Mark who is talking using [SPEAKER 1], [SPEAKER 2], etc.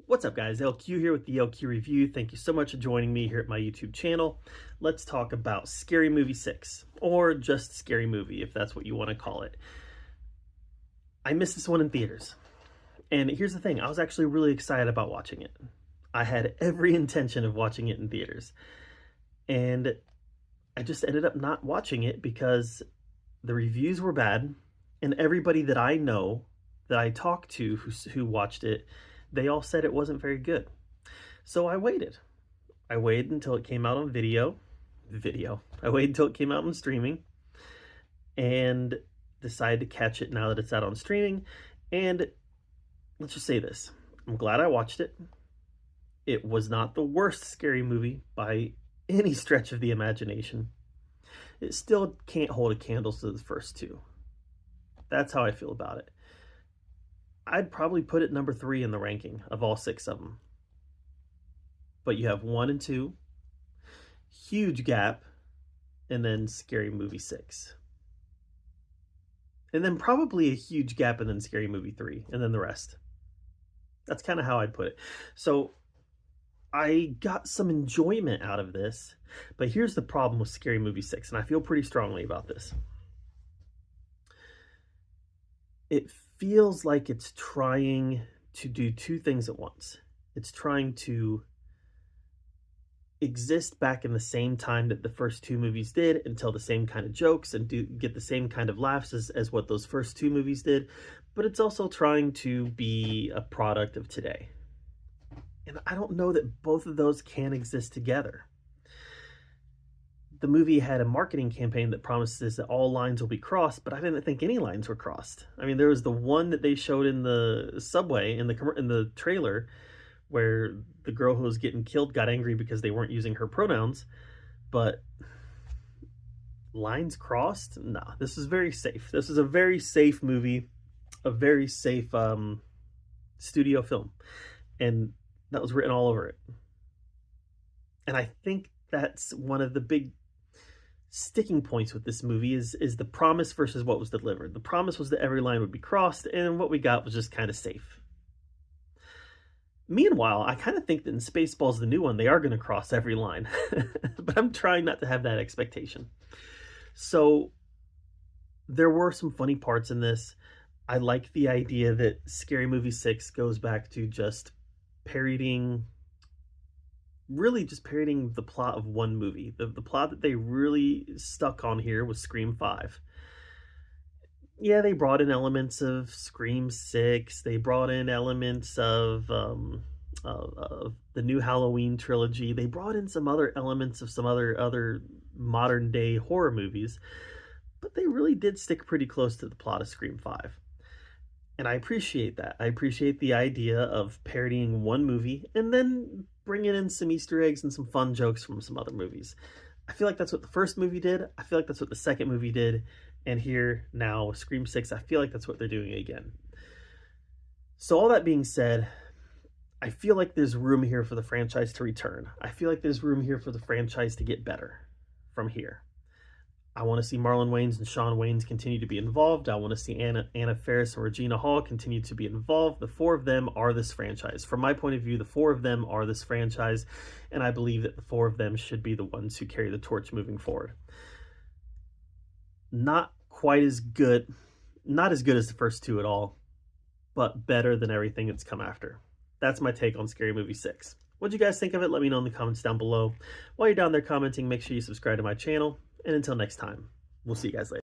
[SPEAKER 1] What's up guys, LQ here with the LQ Review. Thank you so much for joining me here at my YouTube channel. Let's talk about Scary Movie 6, or just Scary Movie if that's what you want to call it. I missed this one in theaters. And here's the thing, I was actually really excited about watching it. I had every intention of watching it in theaters. And I just ended up not watching it because the reviews were bad, and everybody that I know, that I talked to who watched it, they all said it wasn't very good. So I waited. I waited until it came out on video. I waited until it came out on streaming and decided to catch it now that it's out on streaming. And let's just say this. I'm glad I watched it. It was not the worst Scary Movie by any stretch of the imagination. It still can't hold a candle to the first two. That's how I feel about it. I'd probably put it number 3 in the ranking of all 6 of them. But you have 1 and 2, huge gap, and then Scary Movie 6. And then probably a huge gap, and then Scary Movie 3, and then the rest. That's kind of how I'd put it. So I got some enjoyment out of this, but here's the problem with Scary Movie 6, and I feel pretty strongly about this. It feels like it's trying to do 2 things at once. It's trying to exist back in the same time that the first 2 movies did and tell the same kind of jokes and get the same kind of laughs as what those first 2 movies did, but it's also trying to be a product of today. And I don't know that both of those can exist together. The movie had a marketing campaign that promises that all lines will be crossed, but I didn't think any lines were crossed. I mean, there was the one that they showed in the subway in the trailer where the girl who was getting killed got angry because they weren't using her pronouns, but lines crossed? Nah, this is very safe. This is a very safe movie, a very safe studio film, and that was written all over it. And I think that's one of the big sticking points with this movie is the promise versus what was delivered. The promise was that every line would be crossed, and what we got was just kind of safe. Meanwhile, I kind of think that in Spaceballs, the new one, they are going to cross every line. But I'm trying not to have that expectation. So there were some funny parts in this. I like the idea that Scary Movie 6 goes back to just parodying the plot of one movie. The plot that they really stuck on here was Scream 5. Yeah, they brought in elements of Scream 6. They brought in elements of the new Halloween trilogy. They brought in some other elements of some other modern day horror movies. But they really did stick pretty close to the plot of Scream 5. And I appreciate that. I appreciate the idea of parodying one movie and then bringing in some Easter eggs and some fun jokes from some other movies. I feel like that's what the first movie did. I feel like that's what the second movie did. And here now, Scream 6, I feel like that's what they're doing again. So all that being said, I feel like there's room here for the franchise to return. I feel like there's room here for the franchise to get better from here. I want to see Marlon Wayans and Shawn Wayans continue to be involved. I want to see Anna Faris and Regina Hall continue to be involved. The 4 of them are this franchise. From my point of view, the 4 of them are this franchise, and I believe that the 4 of them should be the ones who carry the torch moving forward. Not quite as good, not as good as the first 2 at all, but better than everything that's come after. That's my take on Scary Movie 6. What'd you guys think of it? Let me know in the comments down below. While you're down there commenting, make sure you subscribe to my channel. And until next time, we'll see you guys later.